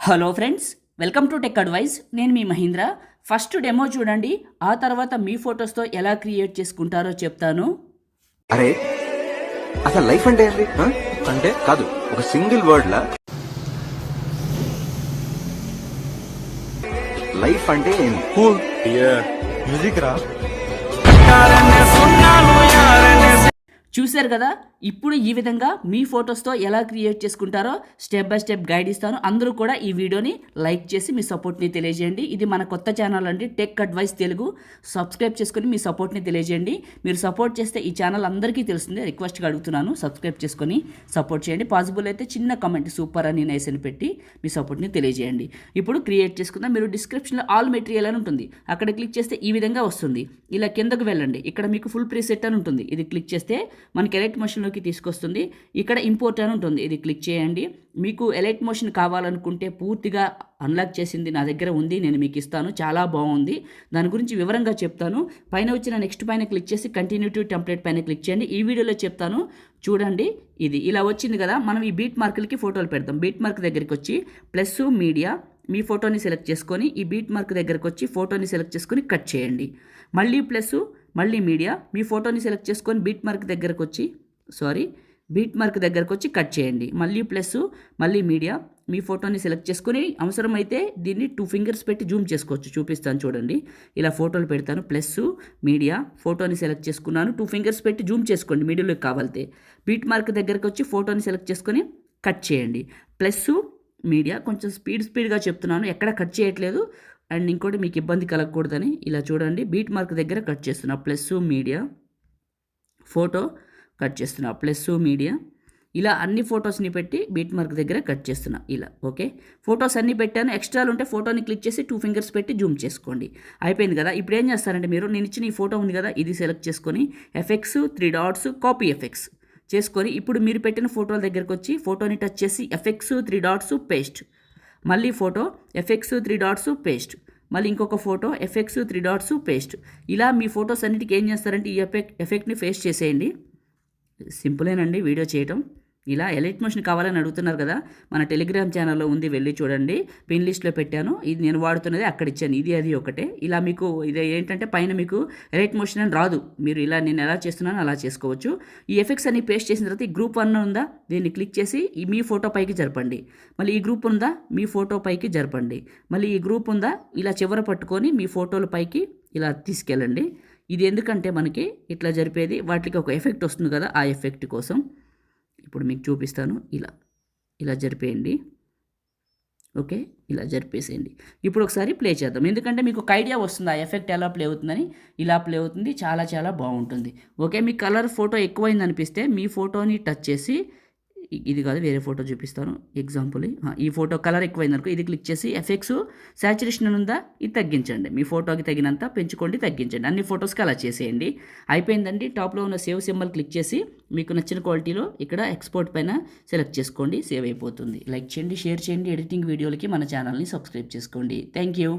Hello friends, welcome to tech advice. నేను మీ Mahindra. First demo చూడండి, ఆ తర్వాత మీ ఫొటోస్తో ఎలా క్రియేట్ చేసుకుంటారో చెప్తాను. అరే అసలు లైఫ్ అంటే ఏంటి? అంటే కాదు, ఒక సింగిల్ వర్డ్ లా లైఫ్ అంటే ఏంటి? కూల్ మ్యూజిక్ రా. చూశారు కదా, ఇప్పుడు ఈ విధంగా మీ ఫొటోస్తో ఎలా క్రియేట్ చేసుకుంటారో స్టెప్ బై స్టెప్ గైడ్ ఇస్తాను. అందరూ కూడా ఈ వీడియోని లైక్ చేసి మీ సపోర్ట్ని తెలియజేయండి. ఇది మన కొత్త ఛానల్ అండి, టెక్ అడ్వైస్ తెలుగు. సబ్స్క్రైబ్ చేసుకొని మీ సపోర్ట్ని తెలియజేయండి. మీరు సపోర్ట్ చేస్తే ఈ ఛానల్ అందరికీ తెలుస్తుంది. రిక్వెస్ట్గా అడుగుతున్నాను, సబ్స్క్రైబ్ చేసుకొని సపోర్ట్ చేయండి. పాసిబుల్ అయితే చిన్న కమెంట్ సూపర్ అని నైస్ అని పెట్టి మీ సపోర్ట్ని తెలియజేయండి. ఇప్పుడు క్రియేట్ చేసుకుందాం. మీరు డిస్క్రిప్షన్లో ఆల్ మెటీరియల్ అని ఉంటుంది, అక్కడ క్లిక్ చేస్తే ఈ విధంగా వస్తుంది. ఇలా కిందకు వెళ్ళండి, ఇక్కడ మీకు ఫుల్ ప్రీసెట్ అని ఉంటుంది. ఇది క్లిక్ చేస్తే మనకి ఎలైట్ మోషన్లోకి తీసుకొస్తుంది. ఇక్కడ ఇంపోర్ట్ అని ఉంటుంది, ఇది క్లిక్ చేయండి. మీకు ఎలైట్ మోషన్ కావాలనుకుంటే పూర్తిగా అన్లాక్ చేసింది నా దగ్గర ఉంది, నేను మీకు ఇస్తాను. చాలా బాగుంది, దాని గురించి వివరంగా చెప్తాను. పైన వచ్చిన నెక్స్ట్ పైన క్లిక్ చేసి కంటిన్యూ టు టెంప్లెట్ పైన క్లిక్ చేయండి. ఈ వీడియోలో చెప్తాను చూడండి. ఇది ఇలా వచ్చింది కదా, మనం ఈ బీట్ మార్కులకి ఫోటోలు పెడతాం. బీట్ మార్క్ దగ్గరికి వచ్చి ప్లస్ మీడియా, మీ ఫోటోని సెలెక్ట్ చేసుకొని ఈ బీట్ మార్క్ దగ్గరకు వచ్చి ఫోటోని సెలెక్ట్ చేసుకొని కట్ చేయండి. మళ్ళీ ప్లస్, మళ్ళీ మీడియా, మీ ఫోటోని సెలెక్ట్ చేసుకొని బీట్ మార్క్ దగ్గరకు వచ్చి కట్ చేయండి. మళ్ళీ ప్లస్, మళ్ళీ మీడియా, మీ ఫోటోని సెలెక్ట్ చేసుకొని అవసరమైతే దీన్ని 2 ఫింగర్స్ పెట్టి జూమ్ చేసుకోవచ్చు. చూపిస్తాను చూడండి. ఇలా ఫోటోలు పెడతాను. ప్లస్ మీడియా, ఫోటోని సెలెక్ట్ చేసుకున్నాను. 2 ఫింగర్స్ పెట్టి జూమ్ చేసుకోండి మీడియాలోకి కావాలితే. బీట్ మార్క్ దగ్గరకు వచ్చి ఫోటోని సెలెక్ట్ చేసుకొని కట్ చేయండి. ప్లస్ మీడియా, కొంచెం స్పీడ్గా చెప్తున్నాను, ఎక్కడ కట్ చేయట్లేదు. అండ్ ఇంకోటి మీకు ఇబ్బంది కలగకూడదని ఇలా చూడండి. బీట్ మార్క్ దగ్గర కట్ చేస్తున్నా. ప్లస్ మీడియా, ఫోటో కట్ చేస్తున్నా. ప్లస్ మీడియా, ఇలా అన్ని ఫొటోస్ని పెట్టి బీట్ మార్క్ దగ్గర కట్ చేస్తున్నా. ఇలా ఓకే, ఫొటోస్ అన్నీ పెట్టాను. ఎక్స్ట్రాలు ఉంటే ఫోటోని క్లిక్ చేసి 2 ఫింగర్స్ పెట్టి జూమ్ చేసుకోండి. అయిపోయింది కదా. ఇప్పుడు ఏం చేస్తారంటే మీరు, నేను ఇచ్చిన ఈ ఫోటో ఉంది కదా, ఇది సెలెక్ట్ చేసుకొని ఎఫెక్ట్స్ 3 డాట్స్ కాపీ ఎఫెక్ట్స్ చేసుకొని ఇప్పుడు మీరు పెట్టిన ఫోటోల దగ్గరకు వచ్చి ఫోటోని టచ్ చేసి ఎఫెక్ట్స్ 3 డాట్స్ పేస్ట్, మళ్ళీ ఫోటో ఎఫెక్ట్స్ 3 డాట్స్ పేస్ట్, మళ్ళీ ఇంకొక ఫోటో ఎఫెక్ట్స్ 3 డాట్స్ పేస్ట్. ఇలా మీ ఫొటోస్ అన్నిటికీ ఏం చేస్తారంటే ఈ ఎఫెక్ట్ని పేస్ట్ చేసేయండి. సింపులేనండి వీడియో చేయటం. ఇలా ఎలైట్ మోషన్ కావాలని అడుగుతున్నారు కదా, మన టెలిగ్రామ్ ఛానల్లో ఉంది, వెళ్ళి చూడండి. పిన్ లిస్ట్లో పెట్టాను. ఇది నేను వాడుతున్నది అక్కడ ఇచ్చాను. ఇది అది ఒకటే. ఇలా మీకు ఇది ఏంటంటే పైన మీకు ఎలైట్ మోషన్ అని రాదు. మీరు ఇలా నేను ఎలా చేస్తున్నానో అలా చేసుకోవచ్చు. ఈ ఎఫెక్ట్స్ అన్ని పేస్ట్ చేసిన తర్వాత ఈ గ్రూప్ 1 ఉందా, దీన్ని క్లిక్ చేసి మీ ఫోటో పైకి జరపండి. మళ్ళీ ఈ గ్రూప్ ఉందా, మీ ఫోటో పైకి జరపండి. మళ్ళీ ఈ గ్రూప్ ఉందా, ఇలా చివర పట్టుకొని మీ ఫోటోల పైకి ఇలా తీసుకెళ్ళండి. ఇది ఎందుకంటే మనకి ఇట్లా జరిపేది, వాటికి ఒక ఎఫెక్ట్ వస్తుంది కదా, ఆ ఎఫెక్ట్ కోసం ఇప్పుడు మీకు చూపిస్తాను. ఇలా జరిపేయండి. ఓకే, ఇలా జరిపేసేయండి. ఇప్పుడు ఒకసారి ప్లే చేద్దాం, ఎందుకంటే మీకు ఒక ఐడియా వస్తుంది ఆ ఎఫెక్ట్ ఎలా ప్లే అవుతుందని. ఇలా ప్లే అవుతుంది, చాలా చాలా బాగుంటుంది. ఓకే, మీ కలర్ ఫోటో ఎక్కువైంది అనిపిస్తే మీ ఫోటోని టచ్ చేసి, ఇది కాదు వేరే ఫోటో చూపిస్తాను ఎగ్జాంపుల్. ఈ ఫోటో కలర్ ఎక్కువైంది అనుకో, ఇది క్లిక్ చేసి ఎఫెక్ట్స్ సాచురేషన్ ఉందా, ఇది తగ్గించండి. మీ ఫోటోకి తగినంత పెంచుకోండి, తగ్గించండి. అన్ని ఫొటోస్కి అలా చేసేయండి. అయిపోయిందండి. టాప్లో ఉన్న సేవ్ సింబల్ క్లిక్ చేసి మీకు నచ్చిన క్వాలిటీలో ఇక్కడ ఎక్స్పోర్ట్ పైన సెలెక్ట్ చేసుకోండి, సేవ్ అయిపోతుంది. లైక్ చేయండి, షేర్ చేయండి. ఎడిటింగ్ వీడియోలకి మన ఛానల్ని సబ్స్క్రైబ్ చేసుకోండి. Thank you.